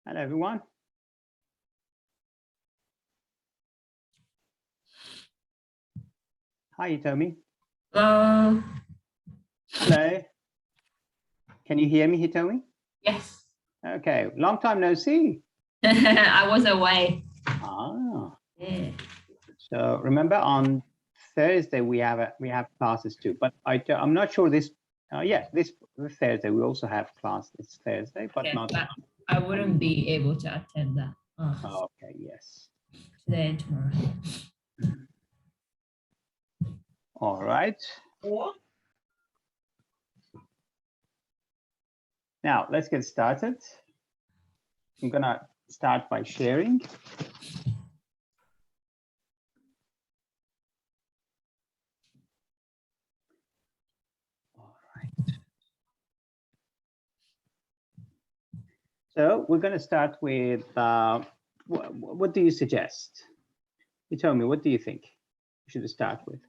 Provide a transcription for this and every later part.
Hello, everyone. Hi, Hitomi. Hello. Hello. Can you hear me, Hitomi? Yes. Okay, long time no see. I was away. Ah. Yeah. So remember, on Thursday we have classes too, but I'm not sure this. This Thursday we also have class this Thursday, but Okay, not. but I wouldn't be able to attend that. Okay. Yes. Today and tomorrow. All right. Now let's get started. I'm gonna start by sharing. All right. So we're going to start with what do you suggest? You tell me, what do you think we should start with?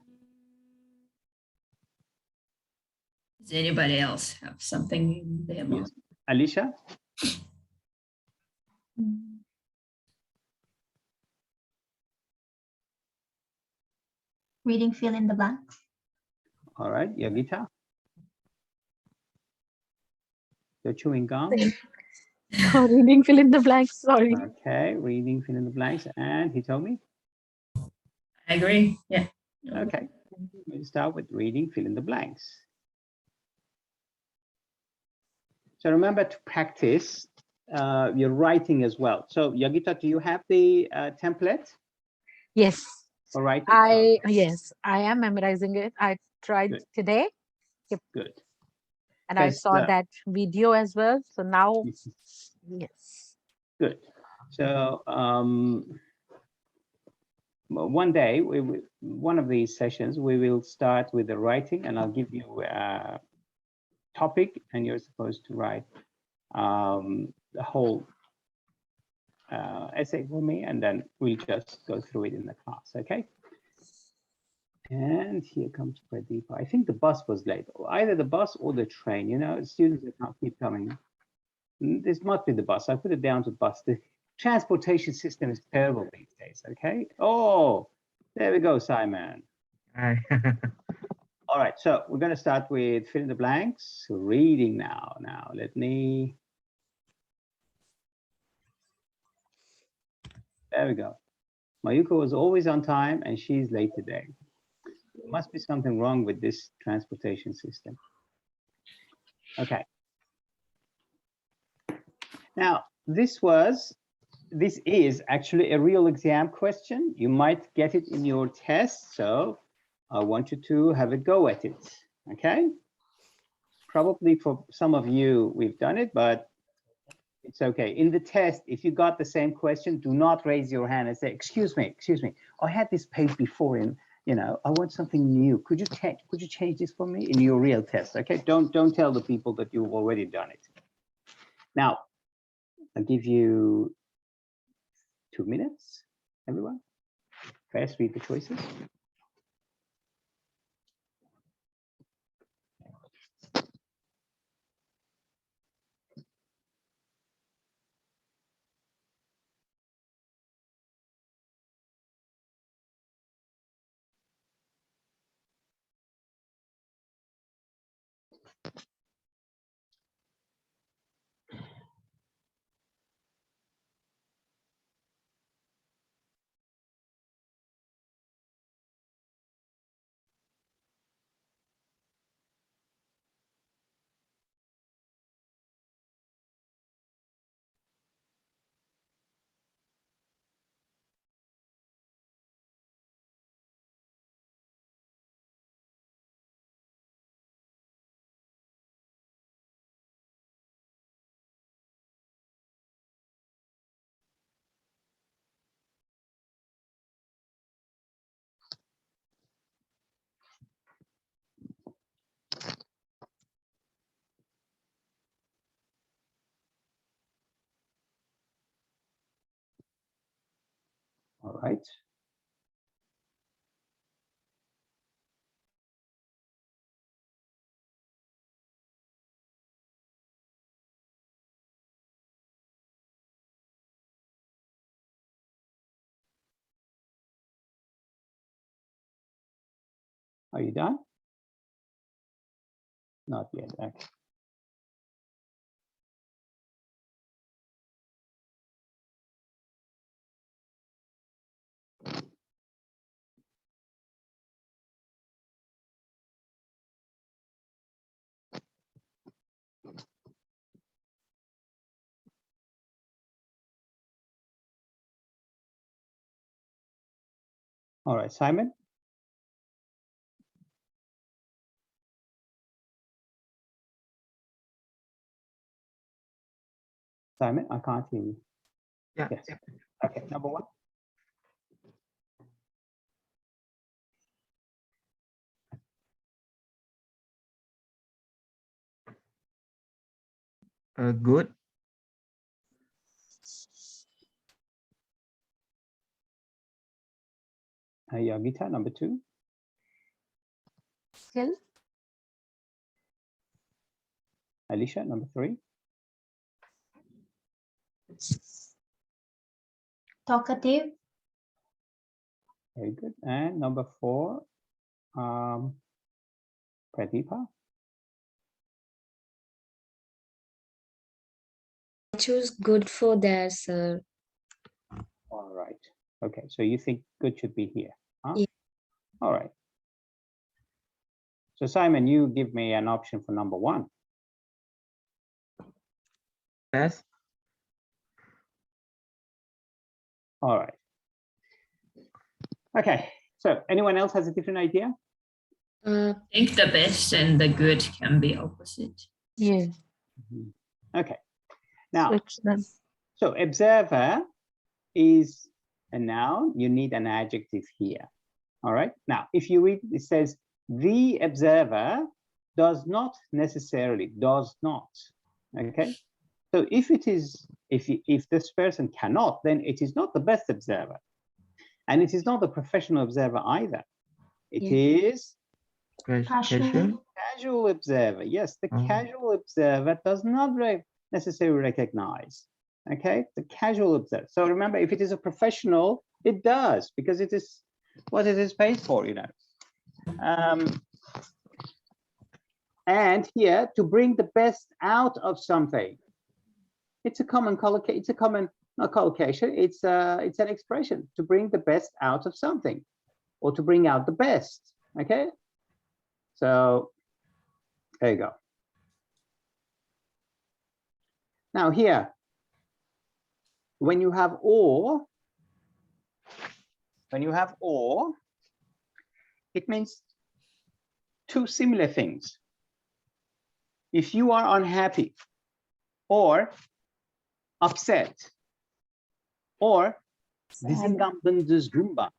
Does anybody else have something in their mind? Yes. Alicia? Reading fill in the blanks. All right, Yogita? You're chewing gum? Oh, reading fill in the blanks, sorry. Okay, reading fill in the blanks. And he told me? I agree, yeah. Okay, we'll start with reading fill in the blanks. So remember to practice your writing as well. So Yogita, do you have the template? Yes. For writing? Yes, I am memorizing it. I tried Good. Today. Yep. Good. And I saw that video as well. So now, yes. Good. So one day, one of these sessions, we will start with the writing, and I'll give you a topic, and you're supposed to write the whole essay for me, and then we'll just go through it in the class, okay? And here comes Pradeepa. I think the bus was late, either the bus or the train. You know, students that can't keep coming. This must be the bus. I put it down to bus. The transportation system is terrible these days, okay? Oh, there we go, Simon. All right, so we're going to start with fill in the blanks, reading now. Now, let me. There we go. Mayuko was always on time and she's late today. There must be something wrong with this transportation system. Okay. Now, this is actually a real exam question. You might get it in your test, so I want you to have a go at it, okay? Probably for some of you, we've done it, but it's okay. In the test, if you got the same question, do not raise your hand and say, excuse me, I had this page before and, you know, I want something new. Could you change this for me in your real test, okay? Don't tell the people that you've already done it. Now, I'll give you 2 minutes, everyone. First, read the choices. All right. Are you done? Not yet. Okay. All right, Simon. Simon, I can't hear you. Yeah. Yes. Okay, number one. Good. Yogita, number two. Skill. Alicia, number three. Talkative. Very good. And number four, Pradeepa. Choose good for there, sir. All right. Okay, so you think good should be here, huh? Yeah. All right. So Simon, you give me an option for number one. Best. All right. Okay, so anyone else has a different idea? I think the best and the good can be opposite. Yeah. Okay. Now, Switch them. so observer is a noun. You need an adjective here. All right. Now, if you read, it says the observer does not necessarily, does not. Okay. So if it is, if this person cannot, then it is not the best observer. And it is not the professional observer either. It is Casual. casual observer. Yes, the Oh. casual observer does not necessarily recognize. Okay, the casual observer. So remember, if it is a professional, it does, because it is what it is paid for, you know. And here, to bring the best out of something, it's a common collocation. It's a common, not collocation. It's an expression, to bring the best out of something, or to bring out the best. Okay. So there you go. Now here, when you have or, it means two similar things. If you are unhappy or upset or disingangamızgumba.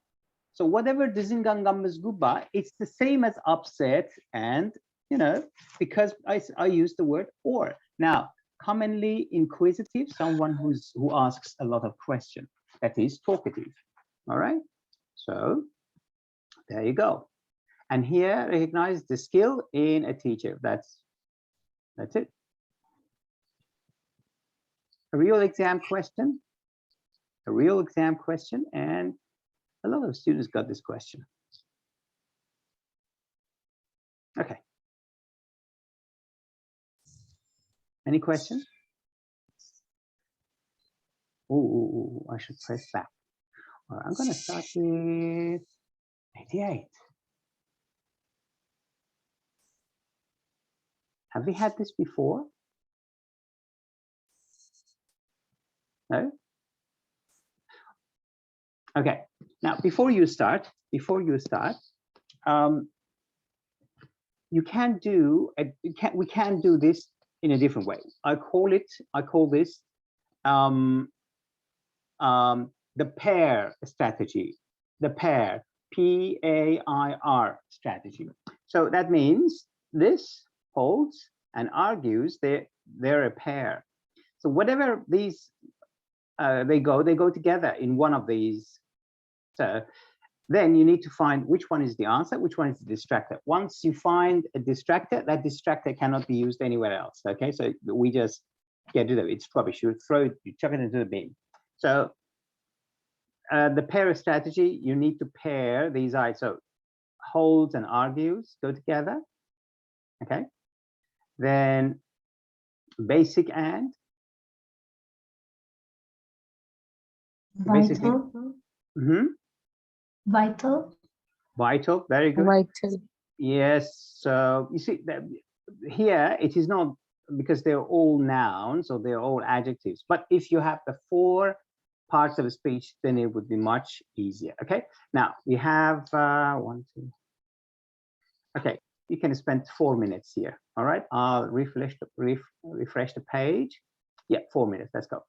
So whatever disingangamızgumba, it's the same as upset, and you know, because I use the word or. Now, commonly inquisitive, someone who asks a lot of questions, that is talkative. All right, so there you go. And here, recognize the skill in a teacher. That's it. A real exam question. A real exam question, and a lot of students got this question. Okay. Any questions? Oh, I should press back. All right, I'm going to start with 88. Have we had this before? No? Okay. Now, before you start, you can do we can do this in a different way. I call this the pair strategy, the pair, P-A-I-R strategy. So that means this holds and argues they're a pair. So whatever these they go together in one of these. So then you need to find which one is the answer, which one is the distractor. Once you find a distractor, that distractor cannot be used anywhere else. Okay, so we just get rid of it. It's rubbish. You chuck it into the bin. So the pair strategy, you need to pair these eyes. So holds and argues go together. Okay. Then basic and. Basically. Vital. Vital. Vital. Very good. Vital. Yes. So you see that here it is not because they're all nouns or they're all adjectives. But if you have the 4 parts of a speech, then it would be much easier. Okay. Now we have 1, 2. Okay. You can spend 4 minutes here. All right. I'll refresh the page. Yeah, 4 minutes. Let's go.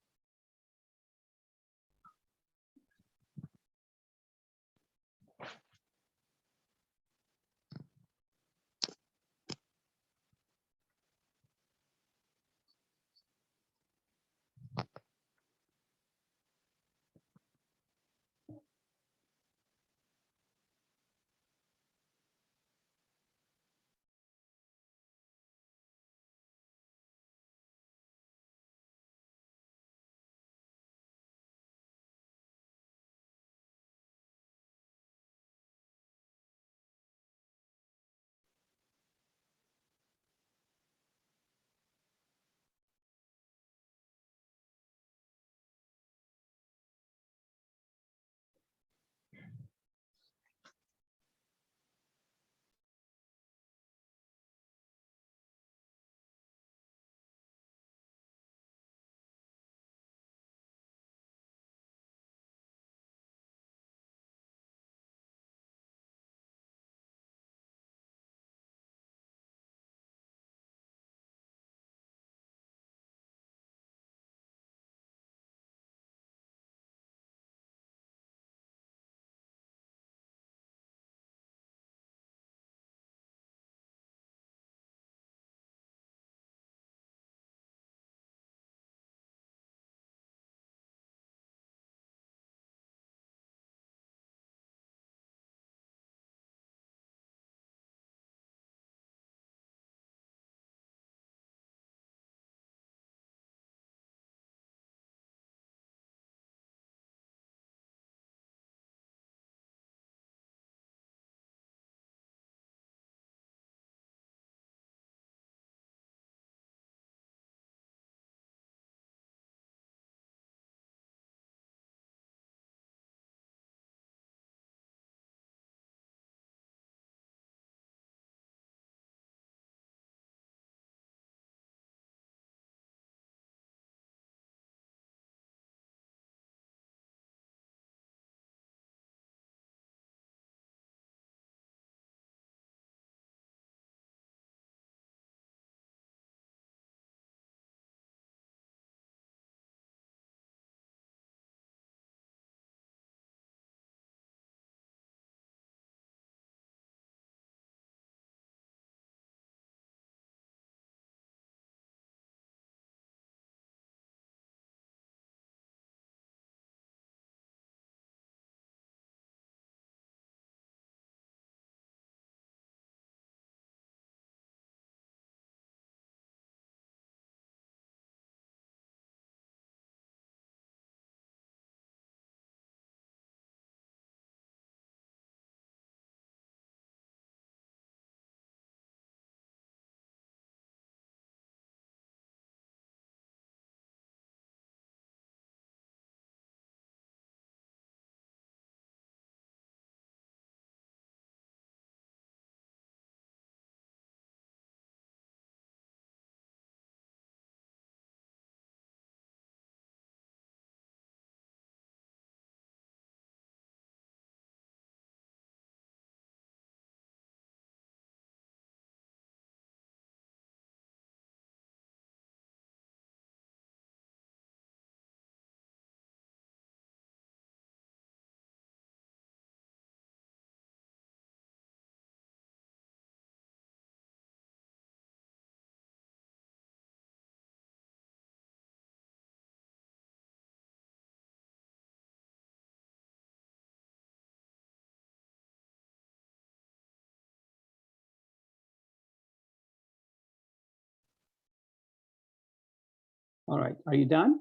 All right, are you done?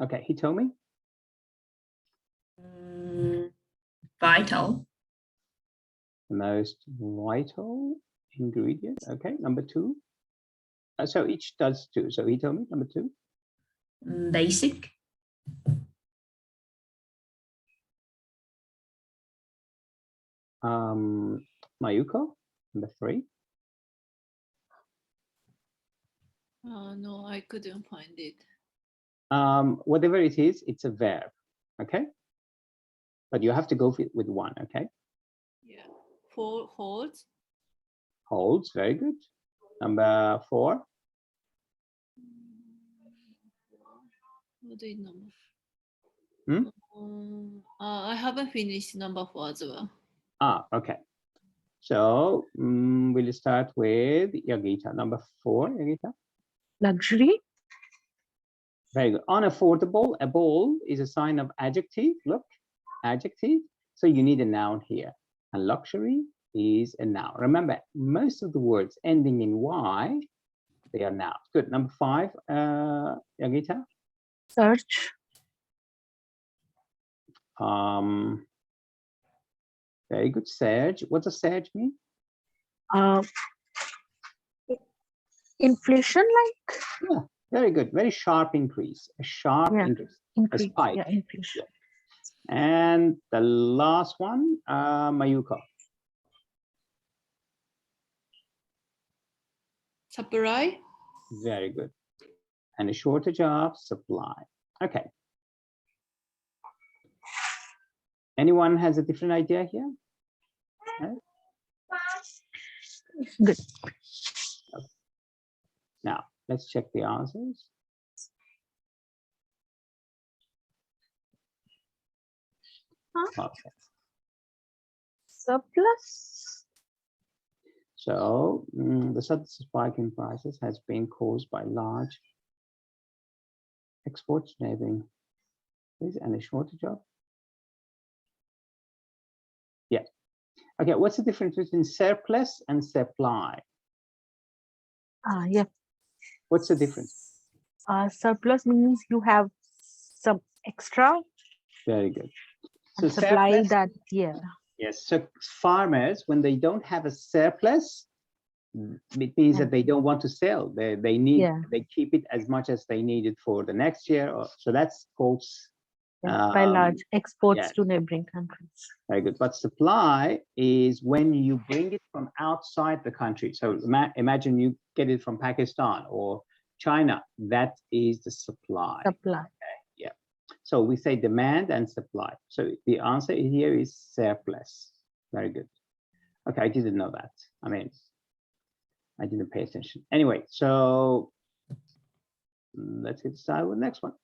Okay, he told me. Vital. The most vital ingredient. Okay, number 2. So each does 2. So he told me number 2. Basic. Mayuko, number 3. No, I couldn't find it. Whatever it is, it's a verb. Okay, but you have to go with one. Okay, Yeah. For holds. holds, very good. Number 4. What is number? Hmm? I haven't finished number 4 as well. Okay. So we'll start with Yagita. Number 4, Yagita. Luxury. Very good. Unaffordable. A ball is a sign of adjective. Look, adjective. So you need a noun here. And luxury is a noun. Remember, most of the words ending in Y, they are nouns. Good. Number 5, Yagita. Search. Very good. Surge. What does surge mean? Inflation, like? Yeah, very good. Very sharp increase. A sharp increase. Increase. A spike. Yeah, inflation. Yeah. And the last one, Mayuko. Supply. Very good. And a shortage of supply. Okay. Anyone has a different idea here? No? Good. Now, let's check the answers. Okay. Surplus. So the sudden spike in prices has been caused by large exports neighboring and a shortage of. Yeah. Okay, what's the difference between surplus and supply? Yeah. What's the difference? Surplus means you have some extra. Very good. So And supply surplus, that, yeah. yes. So farmers, when they don't have a surplus, it means that they don't want to sell. They need, they keep it as much as they need it for the next year. So that's called by large exports to neighboring countries. Very good. But supply is when you bring it from outside the country. So imagine you get it from Pakistan or China. That is the supply. Supply. Okay. Yeah. So we say demand and supply. So the answer here is surplus. Very good. Okay, I didn't know that. I mean, I didn't pay attention. Anyway, so let's get started with the next one.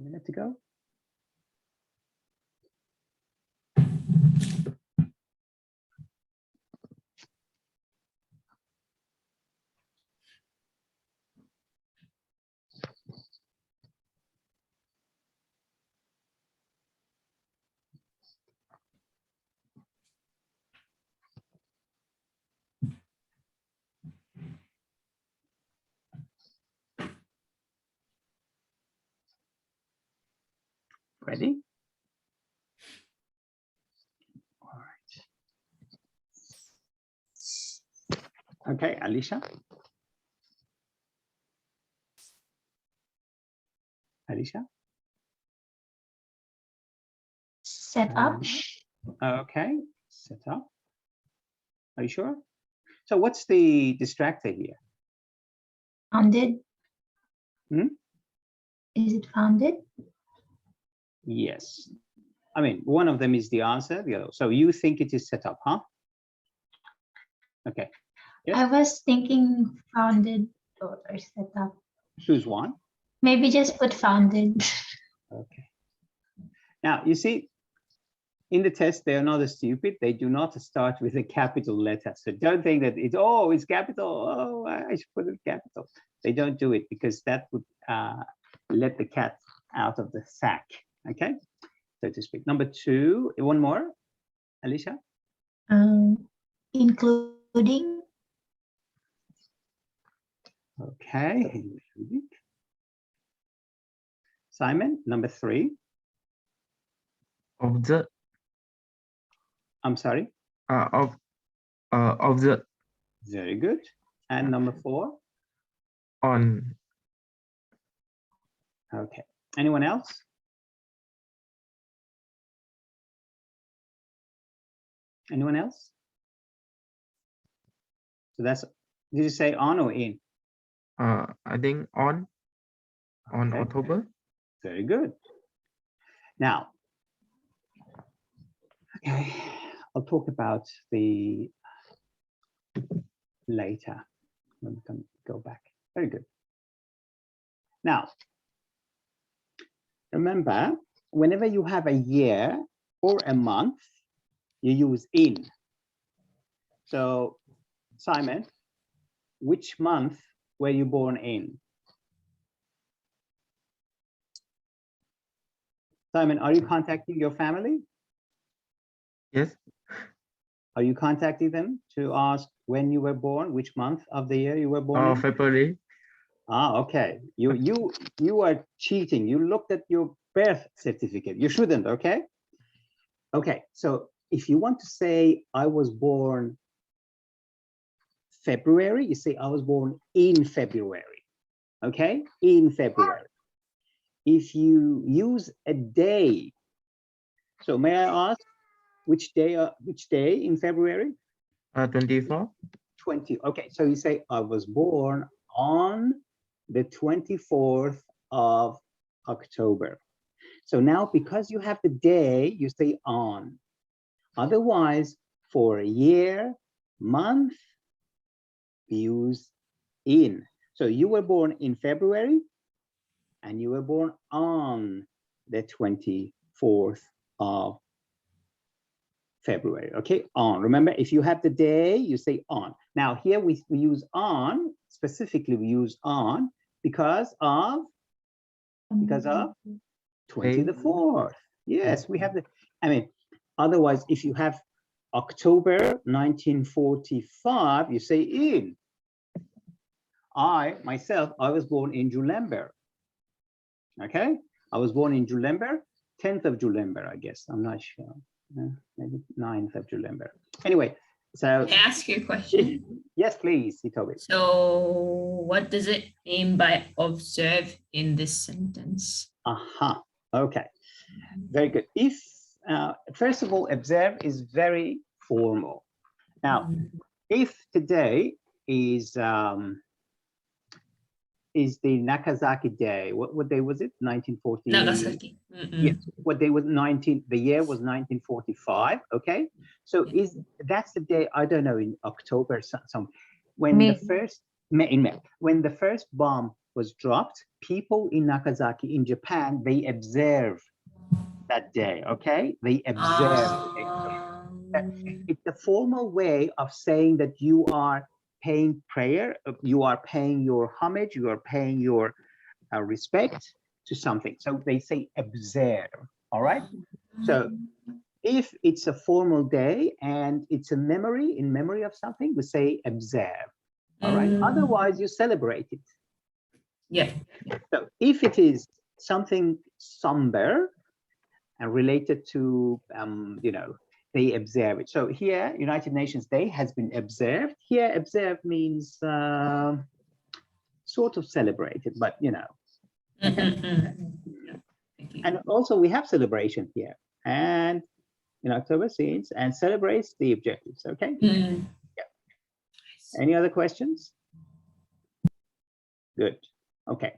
1 minute to go. Ready? All right. Okay, Alicia. Alicia. Set up. Okay, set up. Are you sure? So what's the distractor here? Founded. Hmm? Is it founded? Yes. I mean, one of them is the answer. The other. So you think it is set up, huh? Okay. Yes. I was thinking founded or set up. Choose one. Maybe just put founded. Okay. Now, you see, in the test, they are not stupid. They do not start with a capital letter. So don't think that it's capital. Oh, I should put it capital. They don't do it because that would let the cat out of the sack. Okay, so to speak. Number 2, one more, Alicia. Including. Okay. Simon, number 3. Observe. I'm sorry. Observe. Very good. And number 4. On. Okay. Anyone else? Anyone else? So that's, did you say on or in? I think on Okay. October. Very good. Now, okay, I'll talk about the later. Let me go back. Very good. Now, remember, whenever you have a year or a month, you use in. So, Simon, which month were you born in? Simon, are you contacting your family? Yes. Are you contacting them to ask when you were born, which month of the year you were born in? February. Ah, okay. You are cheating. You looked at your birth certificate. You shouldn't, okay? Okay, so if you want to say I was born February, you say I was born in February. Okay? In February. If you use a day, so may I ask which day in February? 24. 20. Okay, so you say I was born on the 24th of October. So now because you have the day, you say on. Otherwise, for a year, month, we use in. So you were born in February and you were born on the 24th of February. Okay, on. Remember, if you have the day, you say on. Now here we use on, specifically we use on because of 24th. Yes, we have the, I mean, otherwise, if you have October 1945, you say in. I, myself, I was born in Julember. Okay, I was born in Julember, 10th of Julember, I guess. I'm not sure. Maybe 9th of Julember. Anyway, so. Can I ask you a question? Yes, please, Hitobi. So what does it mean by observe in this sentence? Aha, okay, very good. If, first of all, observe is very formal. Now, if today is the Nagasaki Day, what day was it? 1940. Nagasaki. Yes, what day was the year was 1945, okay? So that's the day, I don't know, in October, some when May. the first, in May, when the first bomb was dropped, people in Nagasaki in Japan, they observe that day, okay? They observe it. It's a formal way of saying that you are paying prayer, you are paying your homage, you are paying your respect to something. So they say observe, all right? So if it's a formal day and it's a memory, in memory of something, we say observe, all right? Otherwise, you celebrate it. Yeah. So if it is something somber and related to, you know, they observe it. So here, United Nations Day has been observed. Here, observe means sort of celebrated, but you know. Okay. Thank you. And also we have celebration here, and in October scenes and celebrates the objectives. Okay. Yeah. Any other questions? Good. Okay.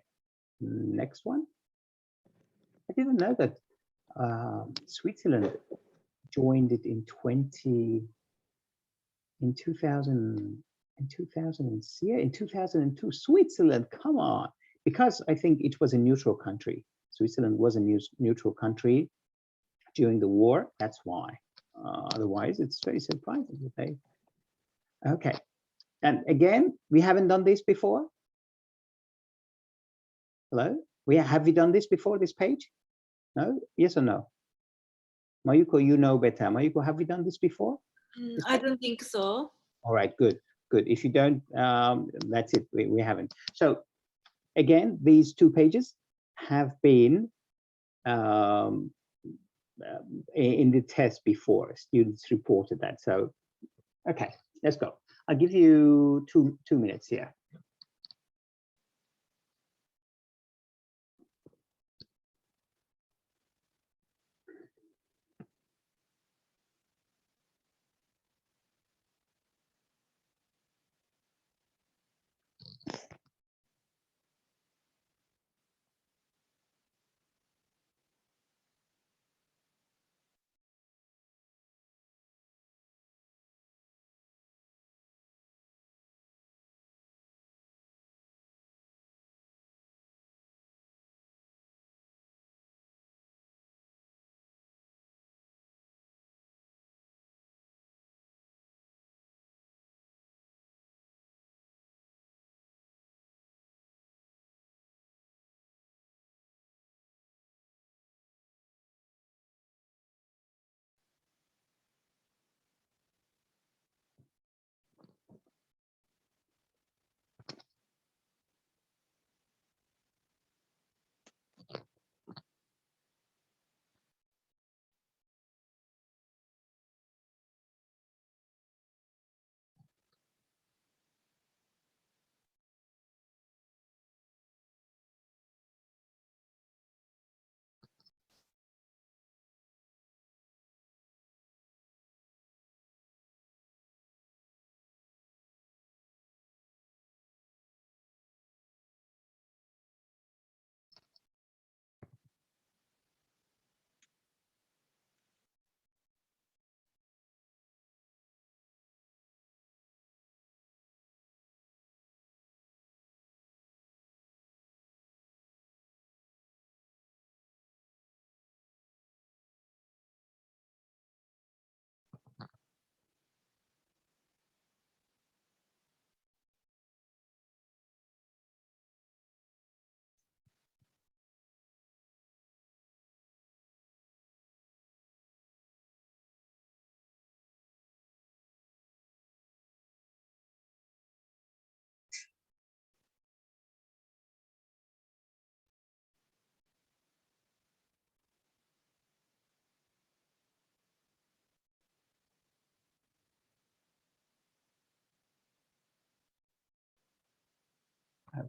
Next one. I didn't know that Switzerland joined it in 2002. Switzerland, come on, because I think it was a neutral country. Switzerland was a neutral country during the war. That's why. Otherwise, it's very surprising that they. Okay, and again, we haven't done this before. Hello, have we done this before? This page? No. Yes or no? Mayuko, you know better. Mayuko, have we done this before? I don't think so. All right, good, good. If you don't, that's it. We haven't. So again, these 2 pages have been in the test before. Students reported that. So, okay, let's go. I'll give you two minutes here.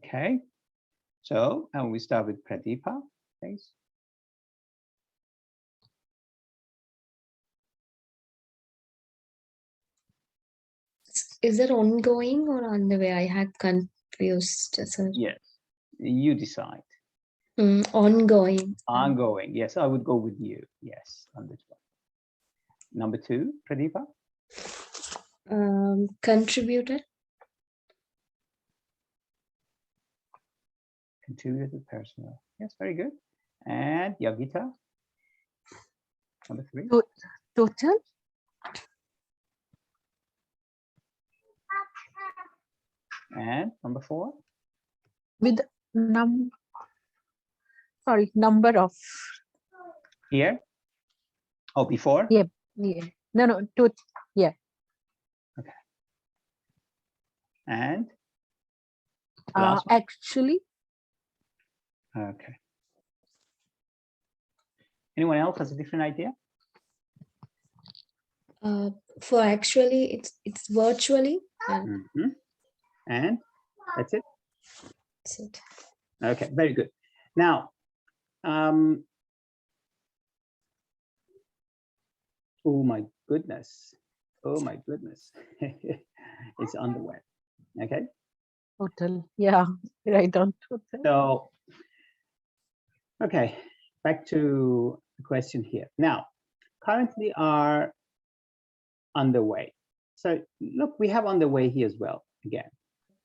Okay, so and we start with Pradeepa, please. Is it ongoing or on the way? I had confused, sir. Yes, you decide. Ongoing. Ongoing. Yes, I would go with you. Yes, on this one. Number 2, Pradeepa. Contributed. Contributed personal. Yes, very good. And Yogita, number 3. Total. And number 4. With number of. Here. Oh, before. Yeah. No, yeah. Okay. And the last one? Actually. Okay. Anyone else has a different idea? For actually, it's virtually, and Mhm. And that's it. that's it. Okay, very good. Now, oh my goodness. Oh my goodness. It's on the web. Okay. Total. Yeah. Right on total. So, okay, back to the question here. Now, currently are underway. So look, we have underway here as well, again.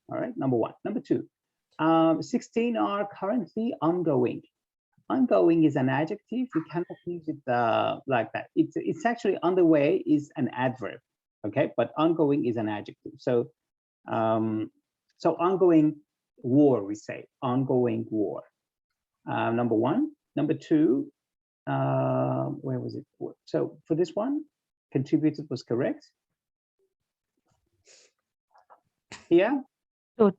All right, number 1. Number 2, 16 are currently ongoing. Ongoing is an adjective. We cannot use it like that. It's actually underway is an adverb, okay? But ongoing is an adjective. So, so ongoing war, we say ongoing war. Number 1. Number 2, where was it? So for this one, contributed was correct. Here, Total.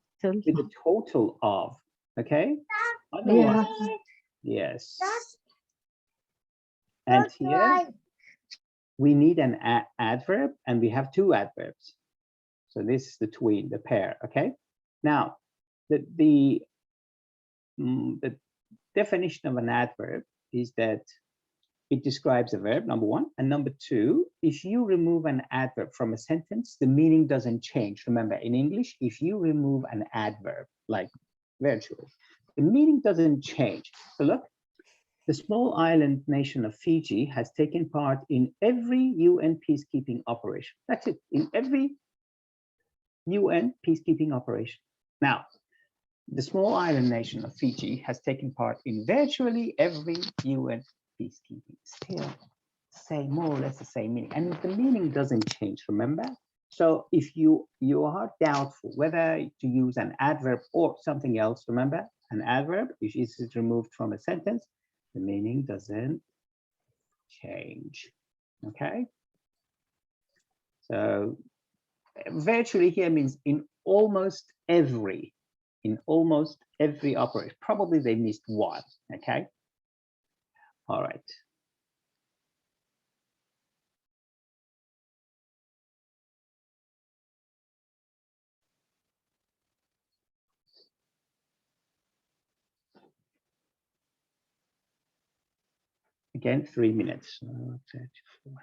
with a total of, okay? Yeah. Otherwise, yes. And here, we need an adverb, and we have 2 adverbs. So this is the tween, the pair, okay? Now, the definition of an adverb is that it describes a verb, number 1. And number 2, if you remove an adverb from a sentence, the meaning doesn't change. Remember, in English, if you remove an adverb, like virtually, the meaning doesn't change. So look, the small island nation of Fiji has taken part in every UN peacekeeping operation. That's it, in every UN peacekeeping operation. Now, the small island nation of Fiji has taken part in virtually every UN peacekeeping. Still, say more or less the same meaning, and the meaning doesn't change. Remember. So if you are doubtful whether to use an adverb or something else, remember an adverb, if it is removed from a sentence, the meaning doesn't change. Okay. So virtually here means in almost every operation. Probably they missed one. Okay. All right. Again, 3 minutes. 34.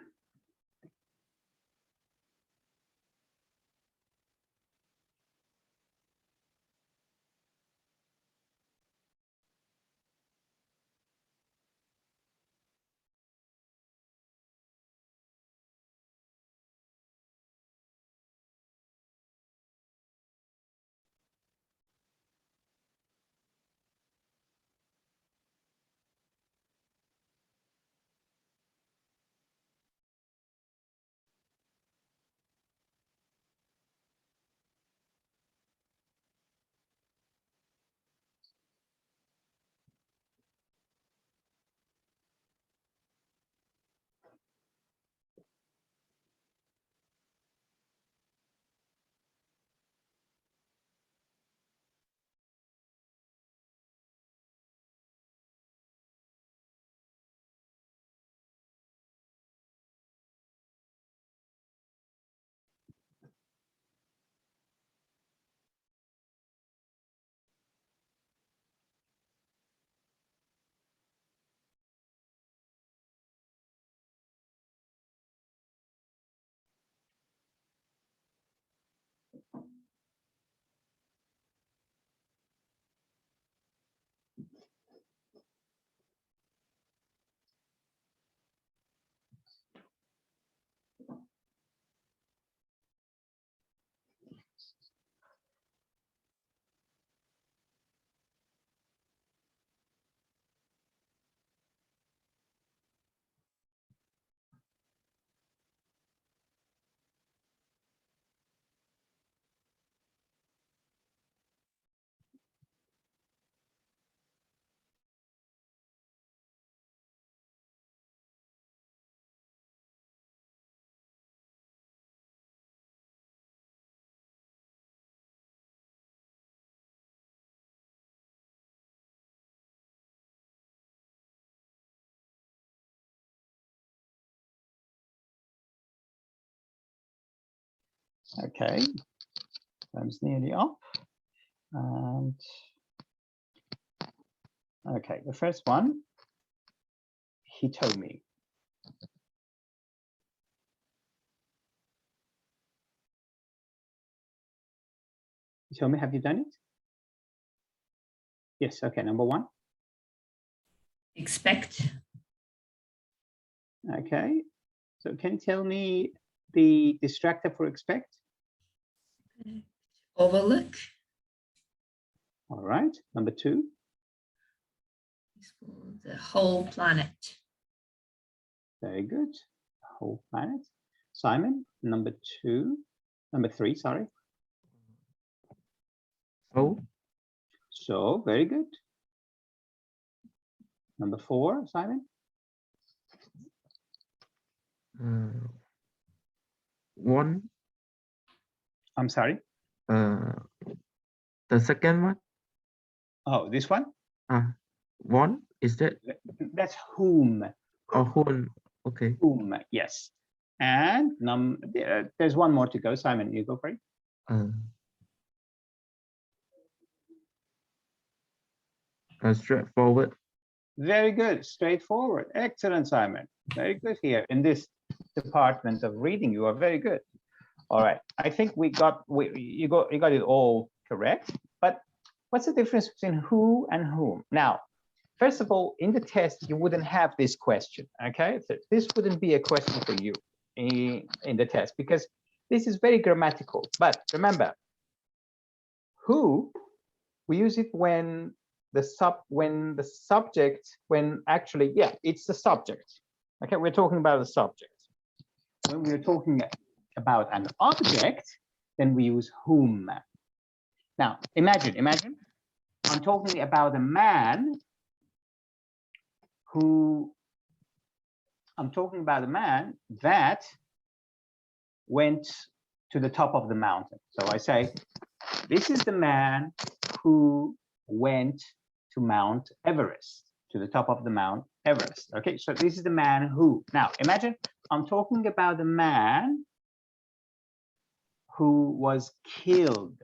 Okay, time's nearly up. And okay, the first one, he told me. Tell me, have you done it? Yes, okay, number one. Expect. Okay, so can you tell me the distractor for expect? Overlook. All right, number two. Is for the whole planet. Very good. Whole planet. Simon, number three, sorry. So, So, very good. Number four, Simon. one, I'm sorry. the second one, Oh, this one? one, is that, That's whom. or whom? Okay. Whom, yes. And there's one more to go. Simon, you go for it. Straightforward. Very good. Straightforward. Excellent, Simon. Very good here in this department of reading. You are very good. All right. I think you got it all correct. But what's the difference between who and whom? Now, first of all, in the test, you wouldn't have this question. Okay, so this wouldn't be a question for you in the test because this is very grammatical. But remember, who, we use it when actually, yeah, it's the subject. Okay, we're talking about the subject. When we're talking about an object, then we use whom. Now, imagine, I'm talking about a man that went to the top of the mountain. So I say, this is the man who went to Mount Everest, to the top of the Mount Everest. Okay, so this is the man who. Now, imagine I'm talking about a man who was killed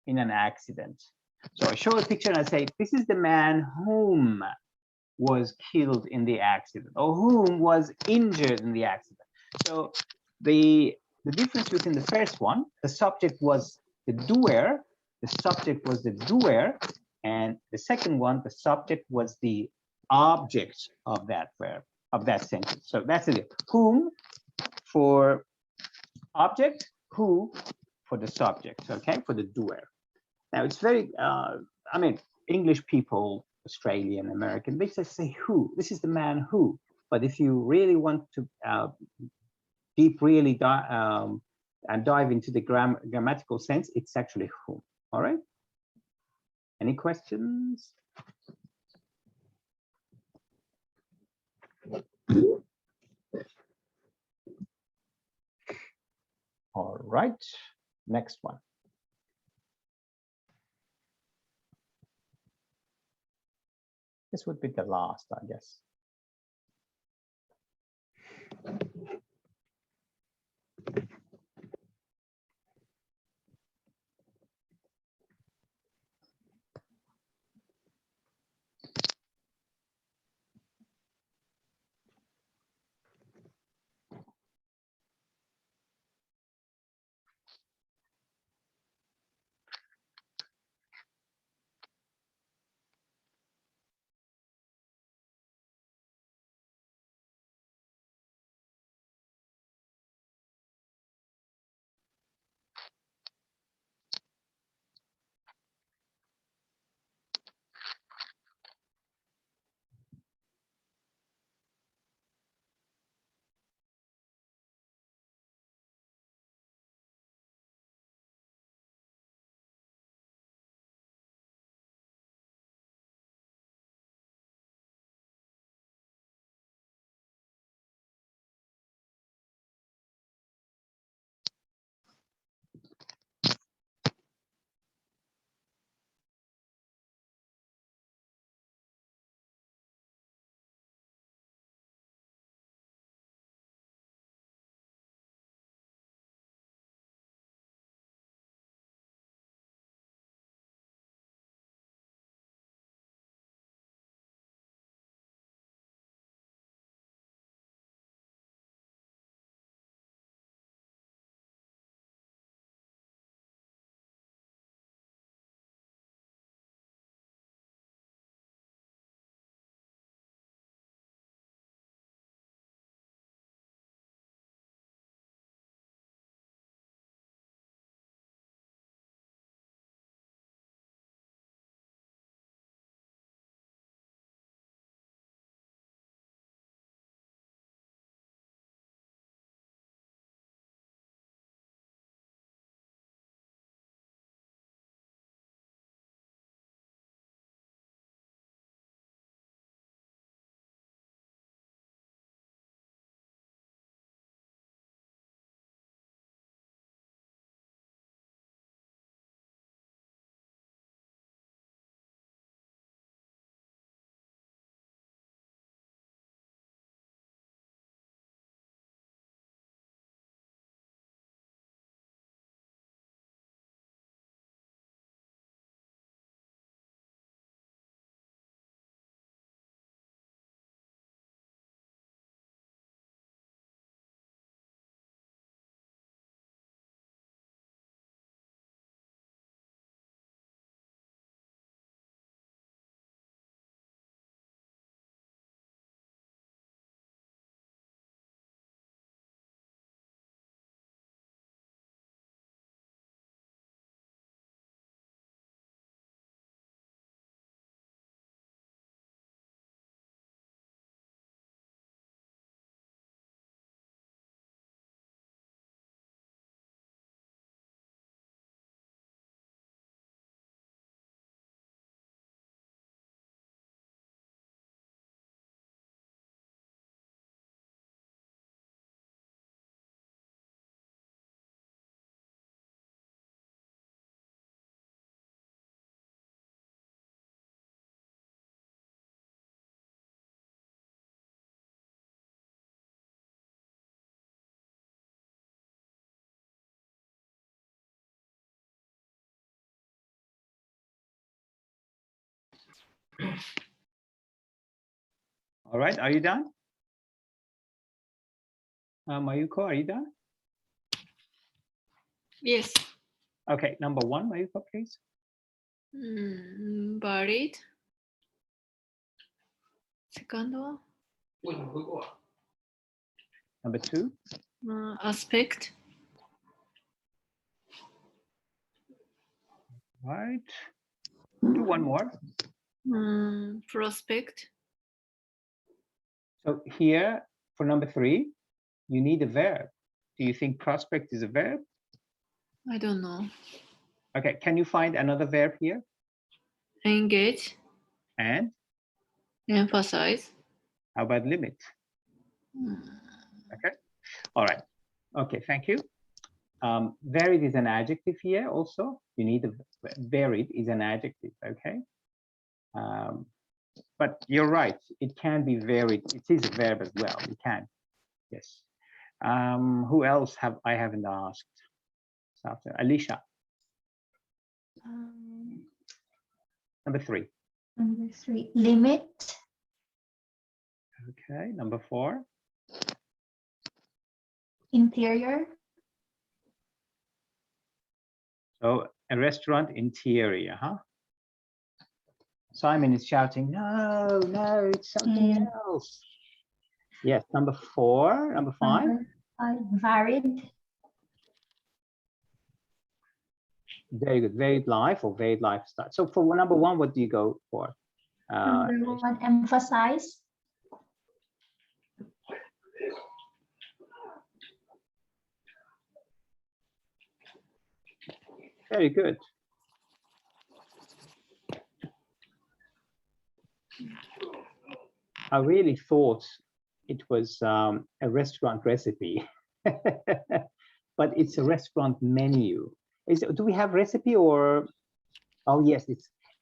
in an accident. So I show a picture and I say, this is the man whom was killed in the accident or whom was injured in the accident. So the difference between the first one, the subject was the doer, and the second one, the subject was the object of that verb, of that sentence. So that's it. Whom for object, who for the subject, okay, for the doer. Now it's very, I mean, English people, Australian, American, they just say who. This is the man who. But if you really want to dive into the grammatical sense, it's actually whom. All right. Any questions? All right. Next one. This would be the last, I guess. All right, are you done? Mayuko, are you done? Yes. Okay, number 1, Mayuko, please. Buried. Second one. Number 2. Aspect. Right. Do one more. Prospect. So here for number 3, you need a verb. Do you think prospect is a verb? I don't know. Okay, can you find another verb here? Engage. And Emphasize. how about limit? Okay, all right. Okay, thank you. Varied is an adjective here also. You need a varied is an adjective, okay? But you're right, it can be varied. It is a verb as well. You can, yes. Who else have I haven't asked? Alicia. Number 3. Number 3, limit. Okay, number 4. Interior. So a restaurant interior, huh? Simon is shouting, no, no, it's something else. Yes, number 4, number 5. Number 5, varied. Very good, varied life or varied lifestyle. So for number 1, what do you go for? Number 1, emphasize. Very good. I really thought it was a restaurant recipe, but it's a restaurant menu. Do we have recipe or? Oh yes,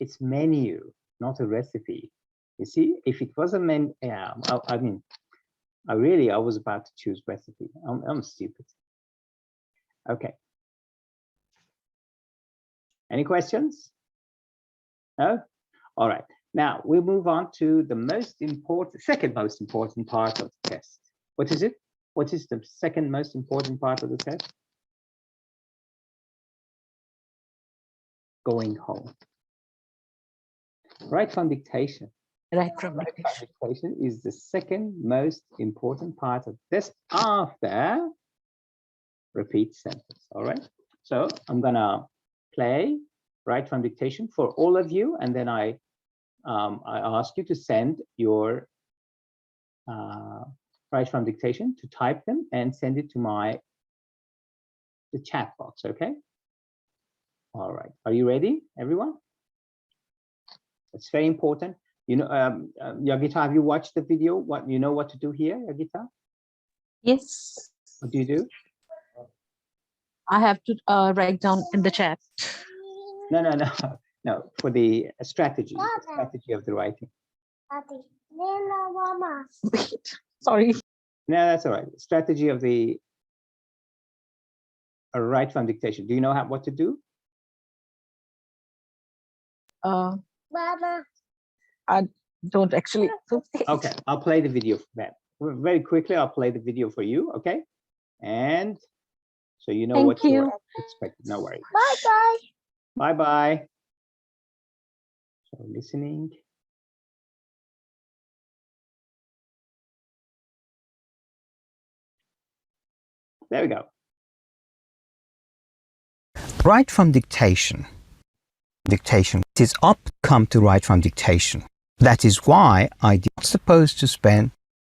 it's menu, not a recipe. You see, if it was a menu, yeah. I mean, I was about to choose recipe. I'm stupid. Okay. Any questions? No? All right. Now we move on to the second most important part of the test. What is it? What is the second most important part of the test? Going home. Right from dictation. Right from Right from dictation. dictation is the second most important part of the test after repeat sentence. All right. So I'm gonna play right from dictation for all of you, and then I ask you to send your right from dictation, to type them and send it to the chat box. Okay. All right. Are you ready, everyone? It's very important. You know, Yagita, have you watched the video? What you know what to do here, Yagita? Yes. What do you do? I have to write down in the chat. No, no, no, no. For the strategy of the writing. Wait, sorry. No, that's all right. Strategy of the right from dictation. Do you know what to do? I don't actually. Okay, I'll play the video for that. Very quickly, I'll play the video for you, okay? And so you know Thank what to you. expect. No worries. Bye-bye. Bye-bye. So listening. There we go. Write from dictation. Dictation. It is come to write from dictation. That is why I am not supposed to spend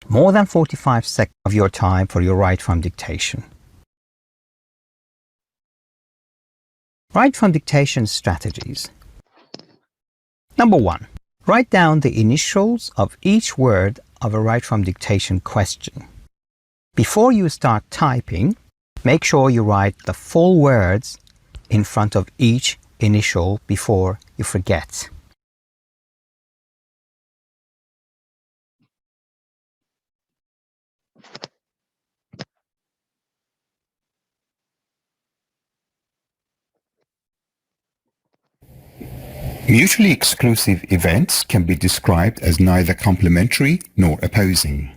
more than 45 seconds of your time for your write from dictation. Write from dictation strategies. Number 1. Write down the initials of each word of a write from dictation question. Before you start typing, make sure you write the full words in front of each initial before you forget. Mutually exclusive events can be described as neither complementary nor opposing.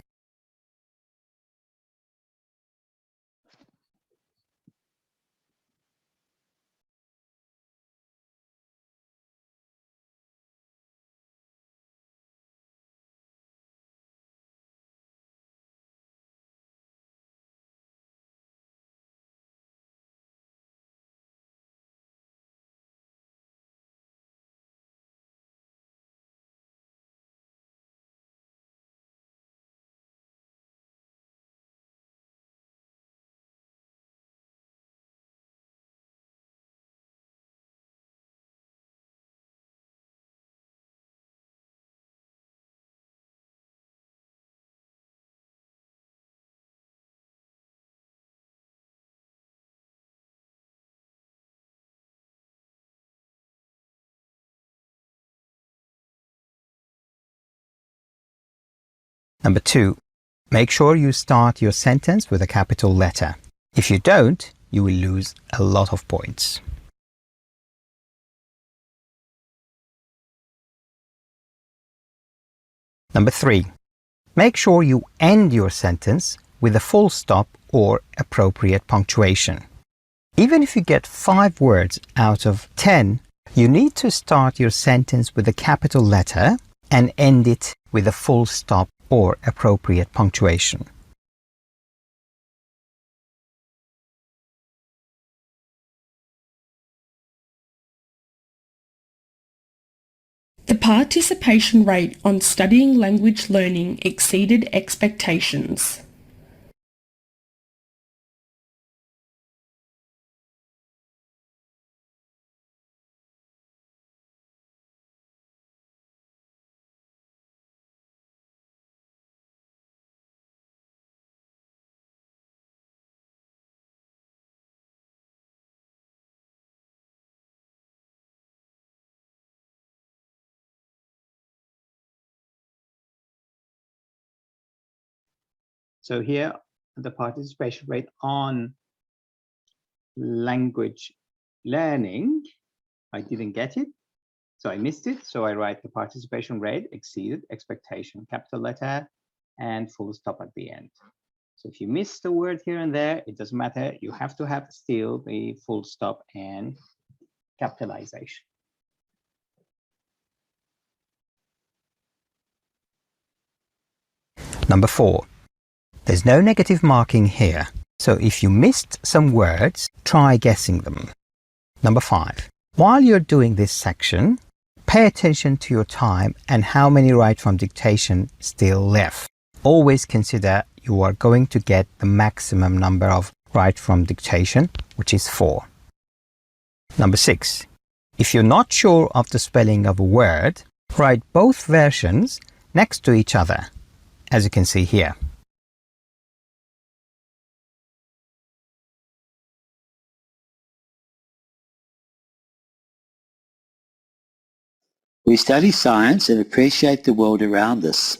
Number 2. Make sure you start your sentence with a capital letter. If you don't, you will lose a lot of points. Number 3. Make sure you end your sentence with a full stop or appropriate punctuation. Even if you get 5 words out of 10, you need to start your sentence with a capital letter and end it with a full stop or appropriate punctuation. The participation rate on studying language learning exceeded expectations. So here, the participation rate on language learning, I didn't get it, so I missed it. So I write the participation rate exceeded expectation, capital letter, and full stop at the end. So if you miss the word here and there, it doesn't matter. You have to have still the full stop and capitalization. Number 4. There's no negative marking here, so if you missed some words, try guessing them. Number 5. While you're doing this section, pay attention to your time and how many right from dictation still left. Always consider you are going to get the maximum number of right from dictation, which is 4. Number 6. If you're not sure of the spelling of a word, write both versions next to each other, as you can see here. We study science and appreciate the world around us.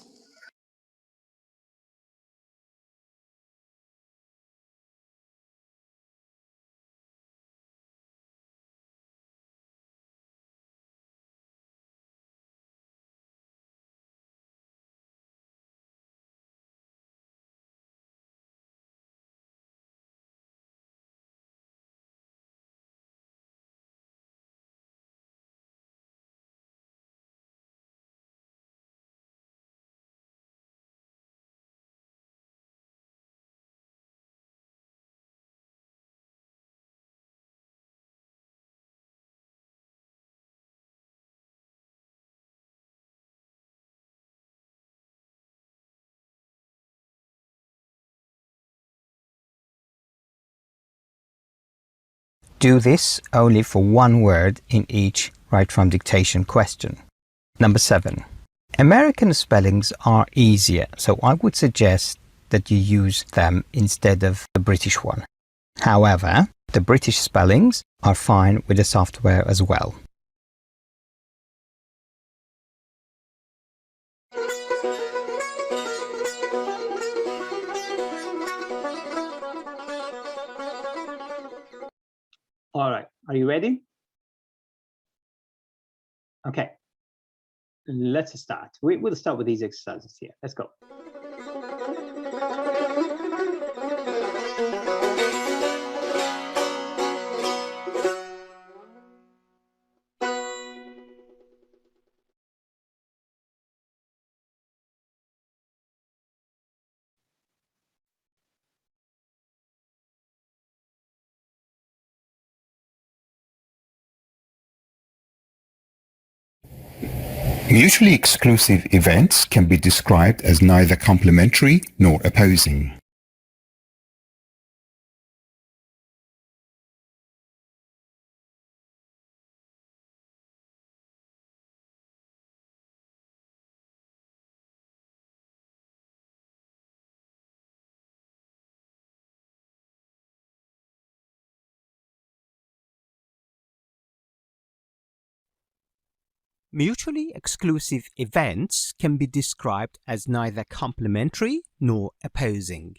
Do this only for one word in each right from dictation question. Number 7. American spellings are easier, so I would suggest that you use them instead of the British one. However, the British spellings are fine with the software as well. All right, are you ready? Okay, let's start. We'll start with these exercises here. Let's go. Mutually exclusive events can be described as neither complementary nor opposing. Mutually exclusive events can be described as neither complementary nor opposing.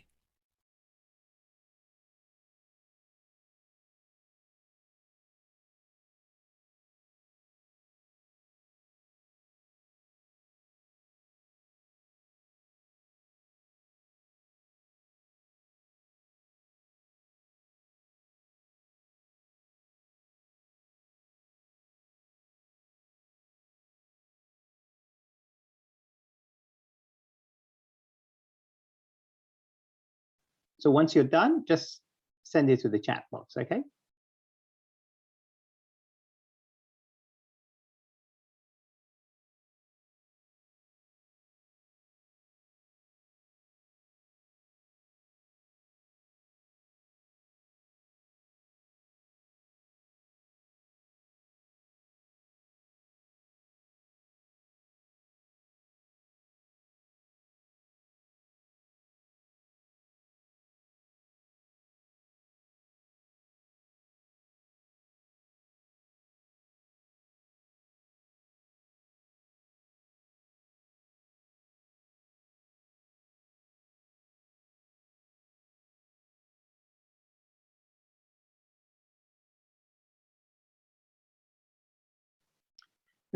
So once you're done, just send it to the chat box, okay?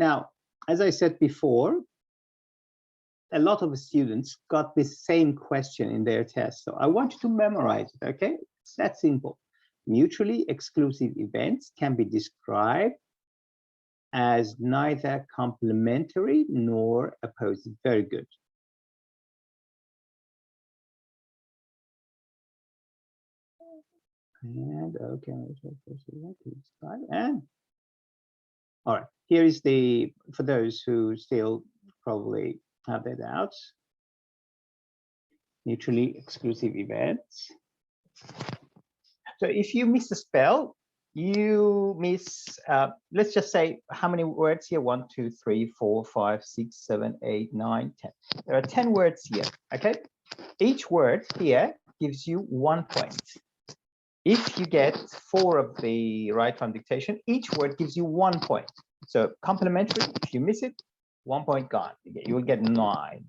Now, as I said before, a lot of students got this same question in their test. So I want you to memorize it, okay? It's that simple. Mutually exclusive events can be described as neither complementary nor opposing. Very good. And okay, and all right, here is the, for those who still probably have their doubts, mutually exclusive events. So if you miss a spell, you miss, let's just say how many words here? 1, 2, 3, 4, 5, 6, 7, 8, 9, 10. There are 10 words here, okay? Each word here gives you 1 point. If you get 4 of the right from dictation, each word gives you 1 point. So complementary, if you miss it, 1 point gone. You will get 9.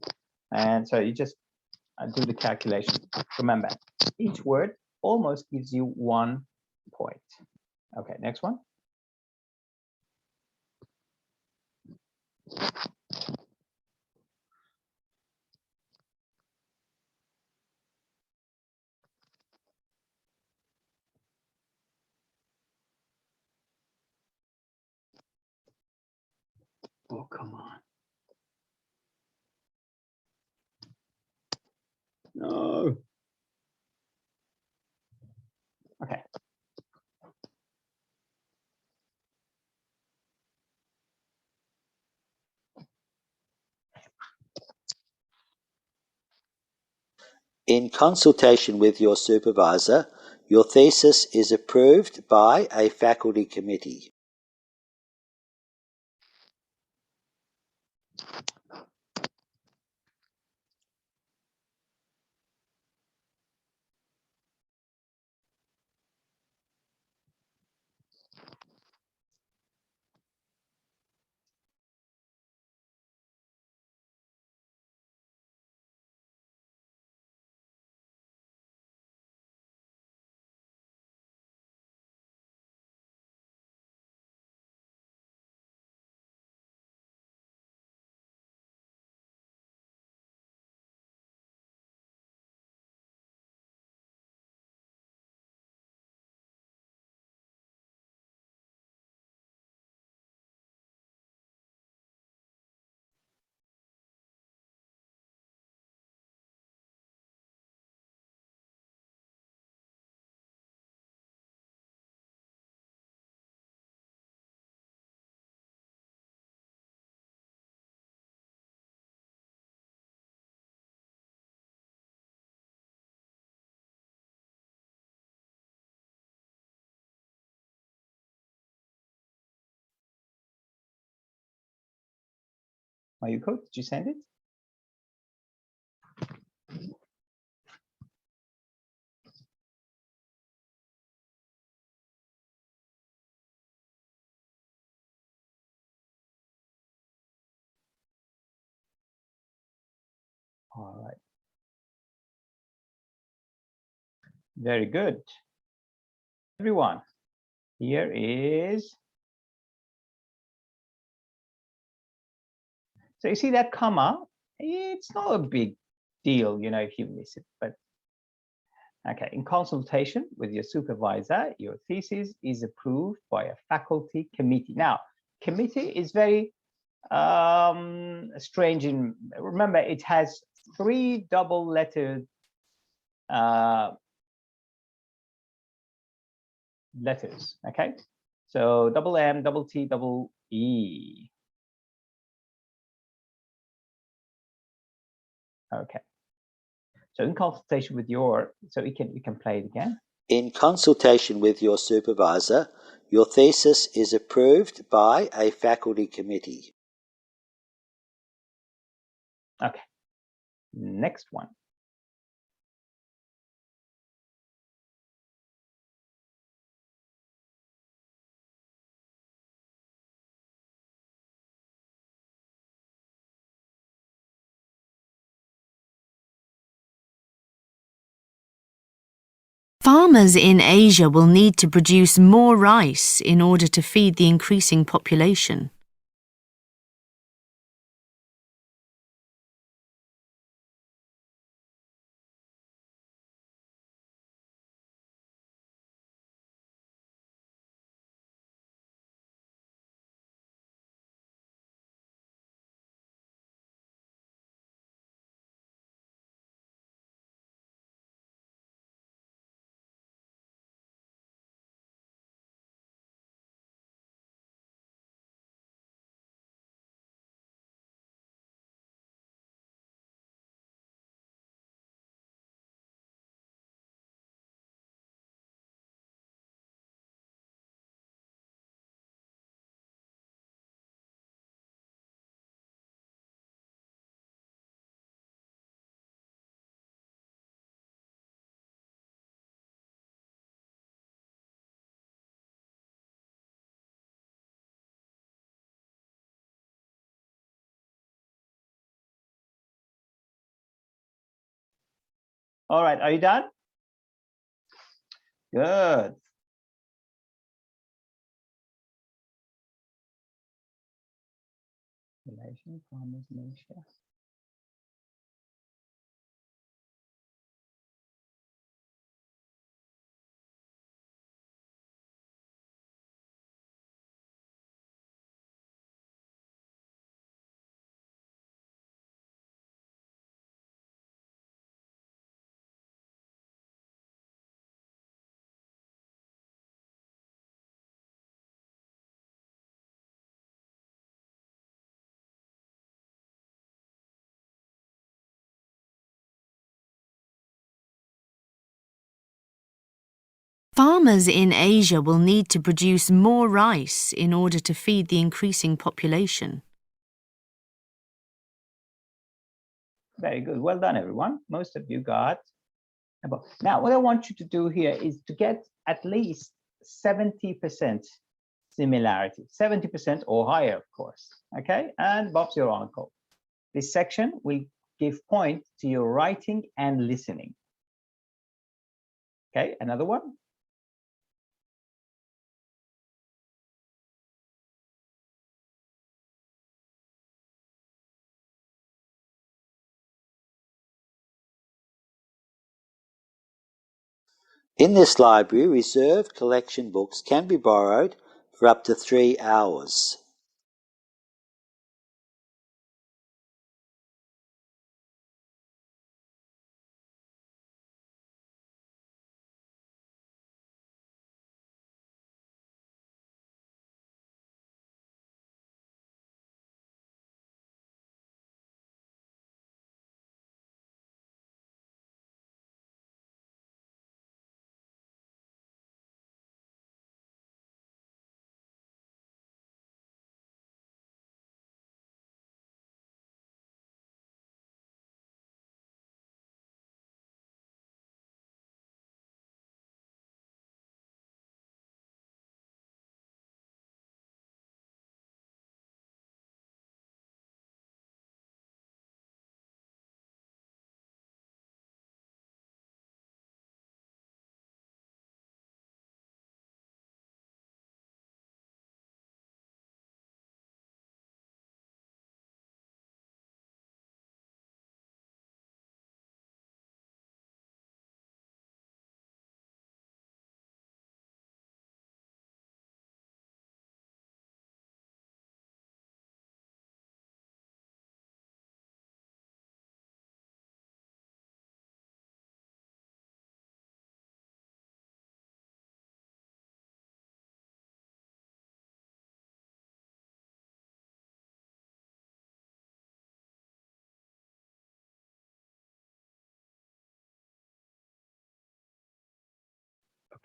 And so you just do the calculation. Remember, each word almost gives you 1 point. Okay, next one. Oh, come on. No. Okay. In consultation with your supervisor, your thesis is approved by a faculty committee. Mayuko, did you send it? All right. Very good. Everyone, here is. So you see that comma? It's not a big deal, you know, if you miss it, but okay. In consultation with your supervisor, your thesis is approved by a faculty committee. Now, committee is very strange. Remember, it has 3 double-lettered letters. Okay, so double M, double T, double E. Okay. So in consultation with your, so you can play it again. In consultation with your supervisor, your thesis is approved by a faculty committee. Okay. Next one. Farmers in Asia will need to produce more rice in order to feed the increasing population. All right, are you done? Good. Relation, farmers in Asia. Farmers in Asia will need to produce more rice in order to feed the increasing population. Very good. Well done, everyone. Most of you got about. Now, what I want you to do here is to get at least 70% similarity, 70% or higher, of course. Okay, and Bob's your uncle. This section will give point to your writing and listening. Okay, another one. In this library, reserved collection books can be borrowed for up to 3 hours.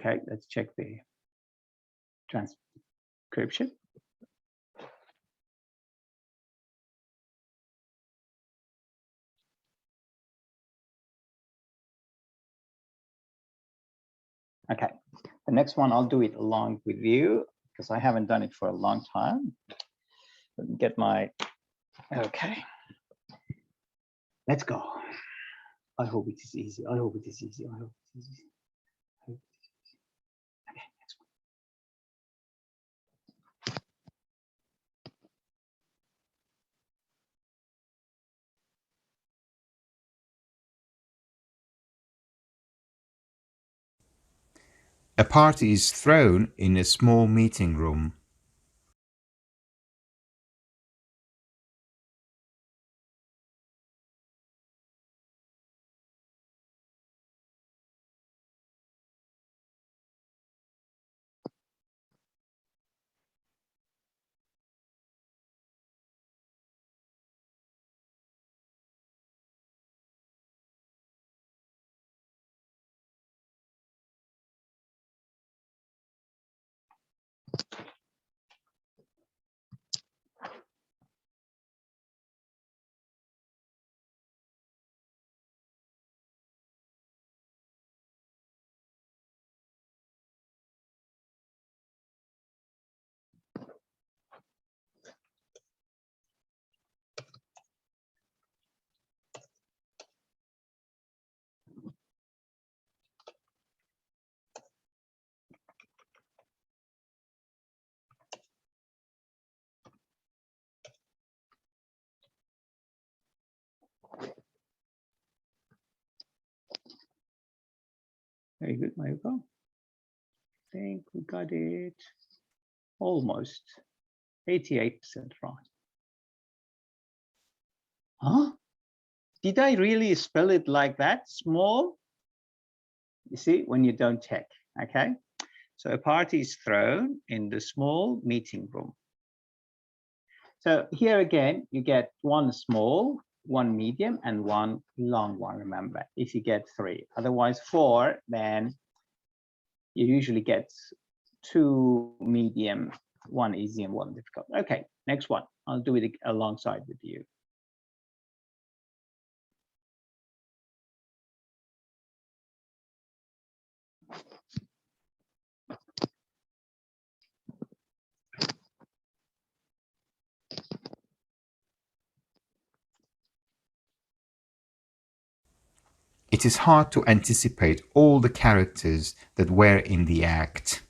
Okay, let's check the transcription. Okay, the next one I'll do it along with you because I haven't done it for a long time. Let me get my, okay. Let's go. I hope it is easy. I hope it is easy. I hope it is easy. I hope it is easy. Okay, next one. A party is thrown in a small meeting room. Very good, Mayuko. I think we got it almost 88% right. Huh? Did I really spell it like that? Small? You see, when you don't check, okay? So a party is thrown in the small meeting room. So here again, you get one small, one medium, and one long one, remember, if you get 3. Otherwise 4, then you usually get 2 medium, 1 easy and 1 difficult. Okay, next one. I'll do it alongside with you. It is hard to anticipate all the characters that were in the act.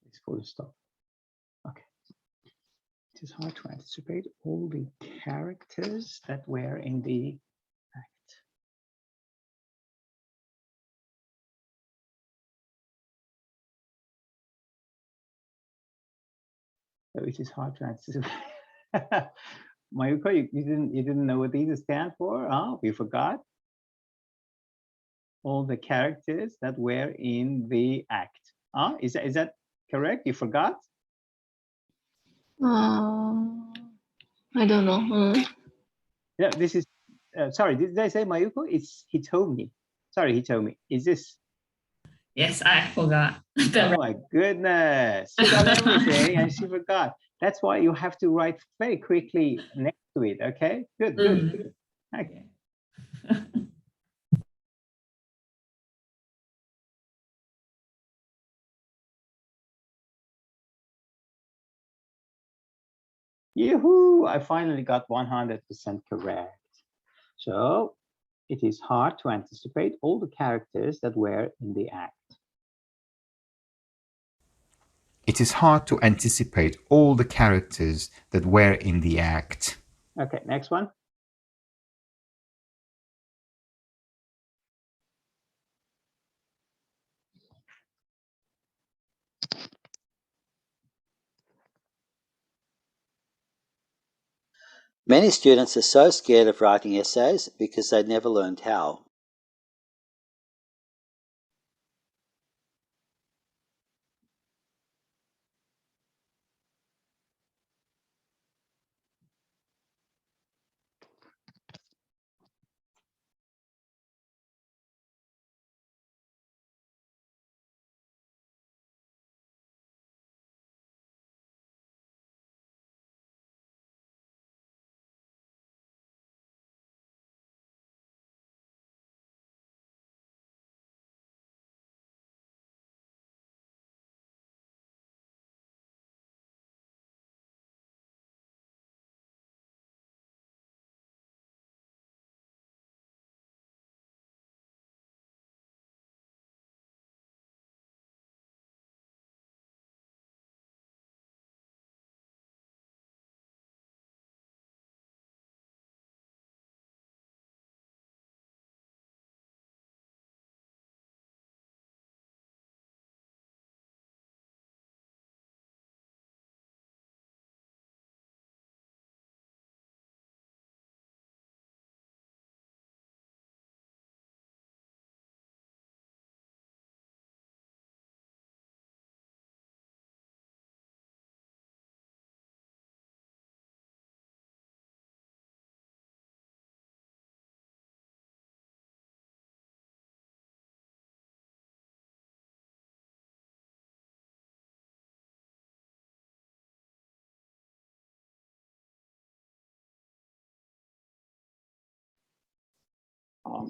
It's full stop. Okay. It is hard to anticipate all the characters that were in the act. So it is hard to anticipate. Mayuko, you didn't know what these stand for? Oh, we forgot all the characters that were in the act. Is that correct? You forgot? I don't know. Yeah, this is sorry, did I say Mayuko? It's Hitomi. Sorry, Hitomi. Is this? Yes, I forgot. Oh my goodness. She got everything and she forgot. That's why you have to write very quickly next to it. Okay, good, good. Okay. Yoo-hoo! I finally got 100% correct. So it is hard to anticipate all the characters that were in the act. It is hard to anticipate all the characters that were in the act. Okay, next one. Many students are so scared of writing essays because they never learned how.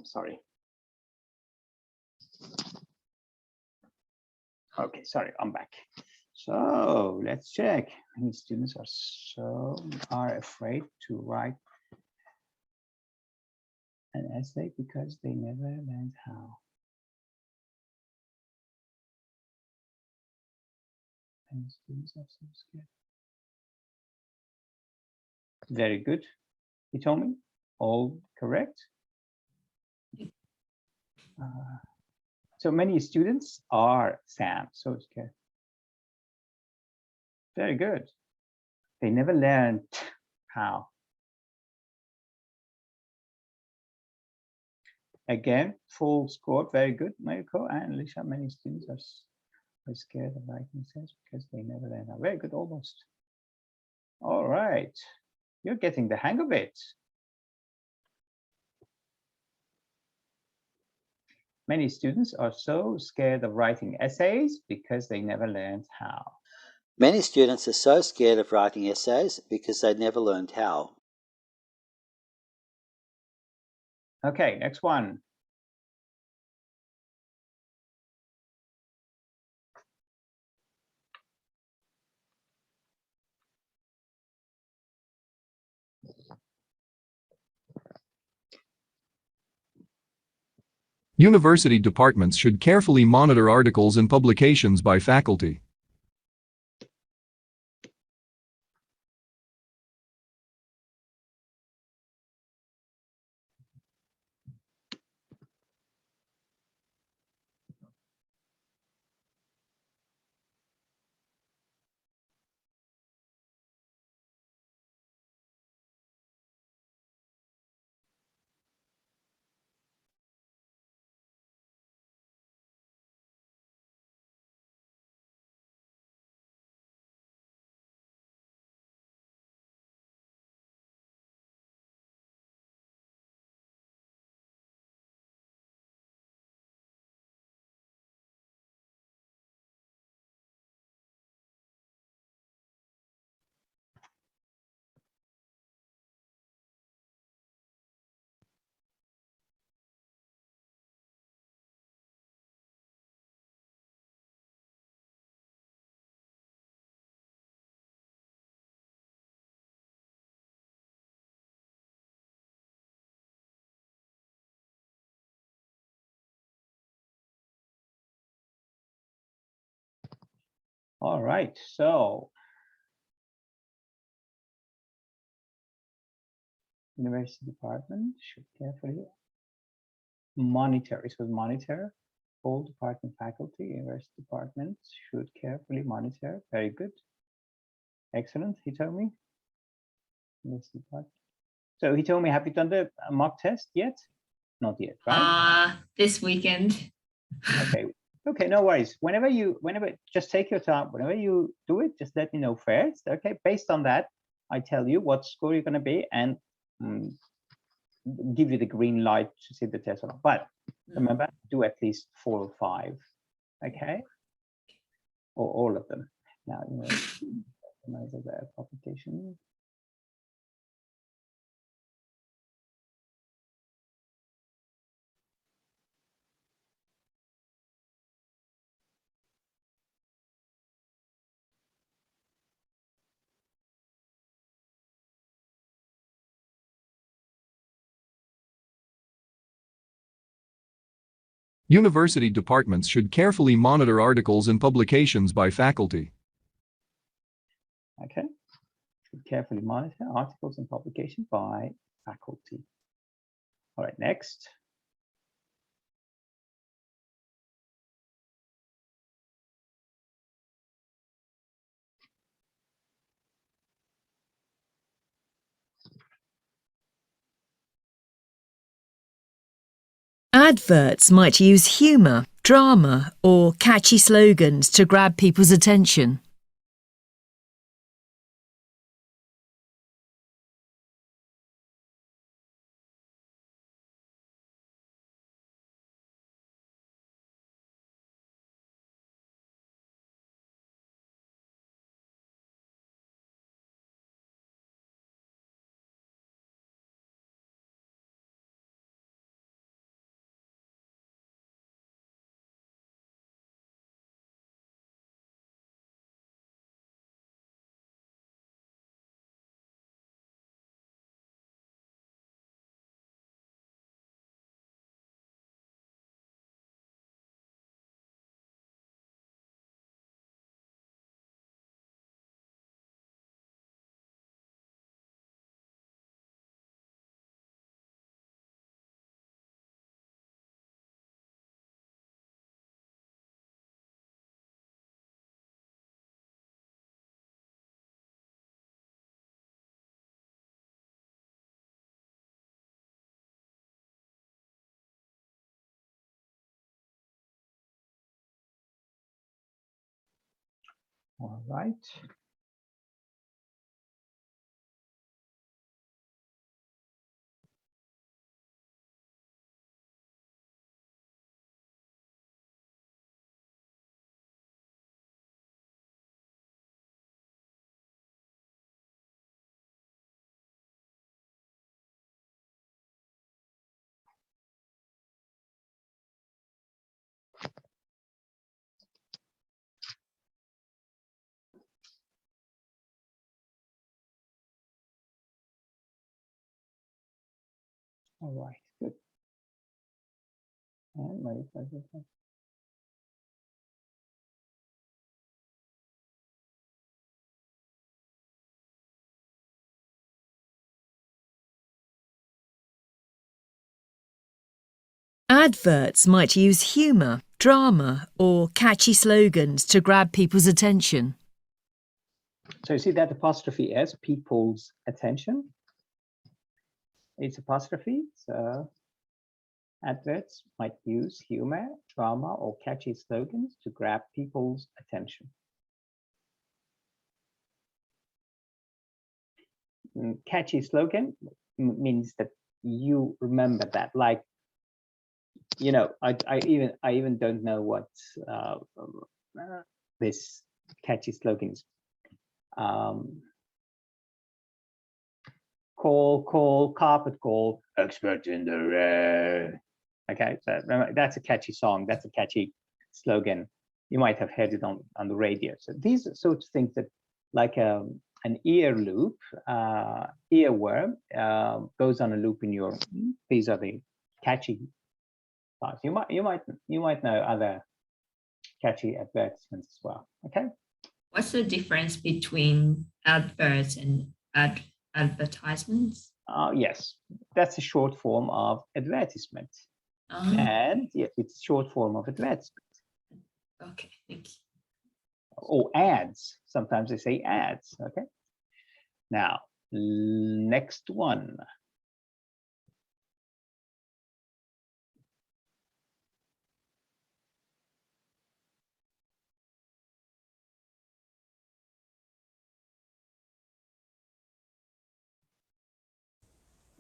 Sorry. Okay, sorry, I'm back. So let's check. Many students are afraid to write an essay because they never learned how. Many students are so scared. Very good. You told me all correct. So many students are Sam, so scared. Very good. They never learned how. Again, full score. Very good, Mayuko and Lisha. Many students are scared of writing essays because they never learn how. Very good, almost. All right, you're getting the hang of it. Many students are so scared of writing essays because they never learned how. Many students are so scared of writing essays because they never learned how. Okay, next one. University departments should carefully monitor articles and publications by faculty. All right, so university department should carefully monitor. It was monitor. All department faculty, university departments should carefully monitor. Very good. Excellent, he told me. So he told me, have you done the mock test yet? Not yet, right? This weekend. Okay. Okay, no worries. Whenever just take your time. Whenever you do it, just let me know first. Okay, based on that, I tell you what score you're going to be and give you the green light to see the test or not. But remember, do at least 4 or 5. Okay, or all of them. Now, the publication. University departments should carefully monitor articles and publications by faculty. Okay, should carefully monitor articles and publication by faculty. All right, next. Adverts might use humour, drama, or catchy slogans to grab people's attention. All right. All right, good. And Adverts might use humour, drama, or catchy slogans to grab people's attention. so you see that apostrophe S, people's attention. It's apostrophe, so adverts might use humor, drama, or catchy slogans to grab people's attention. Catchy slogan means that you remember that, like, you know, I even don't know what this catchy slogan is. Call, carpet call, expert in the rain. Okay, so remember, that's a catchy song. That's a catchy slogan. You might have heard it on the radio. So these are sorts of things that, like an ear loop, earworm goes on a loop in your. These are the catchy parts. You might know other catchy advertisements as well. Okay, What's the difference between adverts and advertisements? Yes, that's a short form of advertisement. And yeah, it's a short form of advertisement. Okay, thank you. Or ads. Sometimes they say ads. Okay. Now, next one.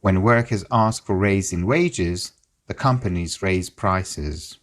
When workers ask for raise in wages, the companies raise prices.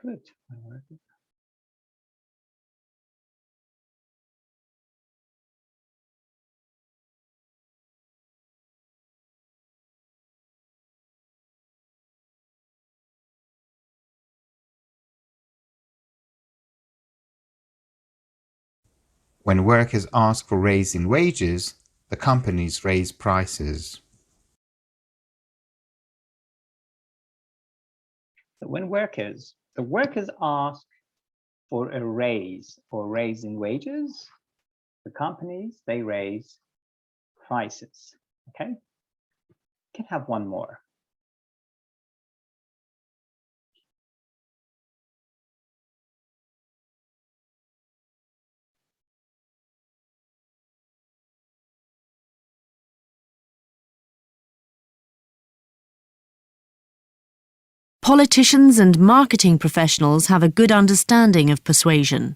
Good. When workers ask for raise in wages, the companies raise prices. So when the workers ask for a raise or raise in wages, the companies, they raise prices. Okay. Can have one more. Politicians and marketing professionals have a good understanding of persuasion.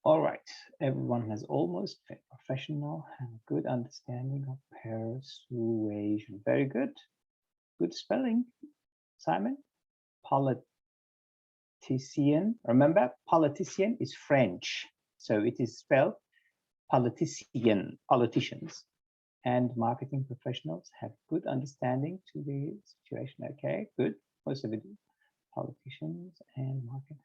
All right, everyone has almost been professional and a good understanding of persuasion. Very good. Good spelling, Simon. Politician. Remember, politician is French, so it is spelled politician, politicians. And marketing professionals have good understanding to the situation. Okay, good. Most of it, politicians and marketing.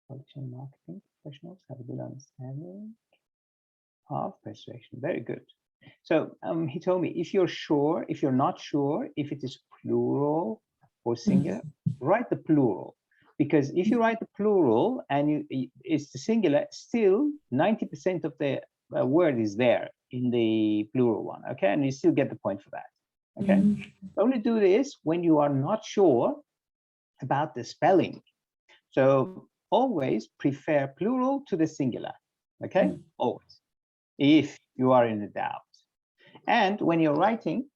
Politician marketing professionals have a good understanding of persuasion. Very good. So he told me, if you're sure, if you're not sure if it is plural or singular, write the plural. Because if you write the plural and it's the singular, still 90% of the word is there in the plural one. Okay, and you still get the point for that. Okay, only do this when you are not sure about the spelling. So always prefer plural to the singular. Okay, always, if you are in a doubt. And when you're writing,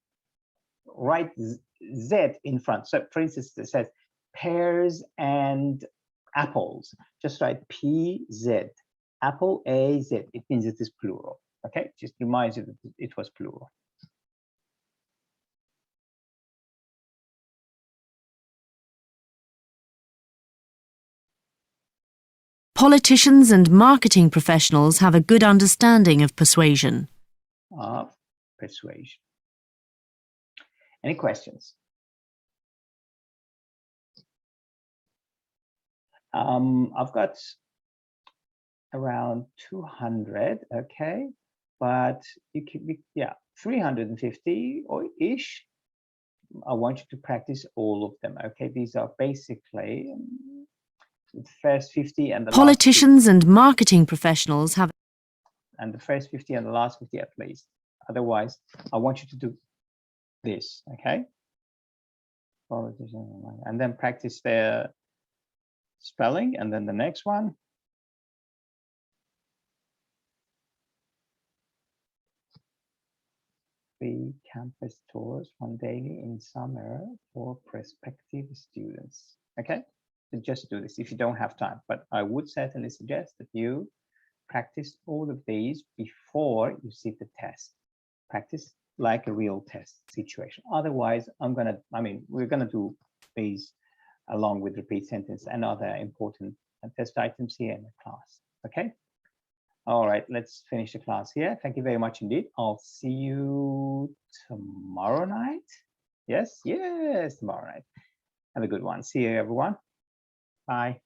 write Z in front. So for instance, it says pears and apples. Just write PZ, apple AZ. It means it is plural. Okay, just reminds you that it was plural. Politicians and marketing professionals have a good understanding of persuasion. Persuasion. Any questions? I've got around 200, okay, but you can be, 350 or ish. I want you to practice all of them, okay? These are basically the first 50 and the Politicians and marketing professionals have, and the first 50 and the last 50 at least. Otherwise, I want you to do this, okay? And then practice the spelling, and then the next one. The campus tours, one daily in summer for prospective students. Okay, so just do this if you don't have time, but I would certainly suggest that you practice all of these before you sit the test. Practice like a real test situation. Otherwise, we're gonna do these along with repeat sentence and other important test items here in the class. Okay. All right, let's finish the class here. Thank you very much indeed. I'll see you tomorrow night. Yes, tomorrow night. Have a good one. See you, everyone. Bye.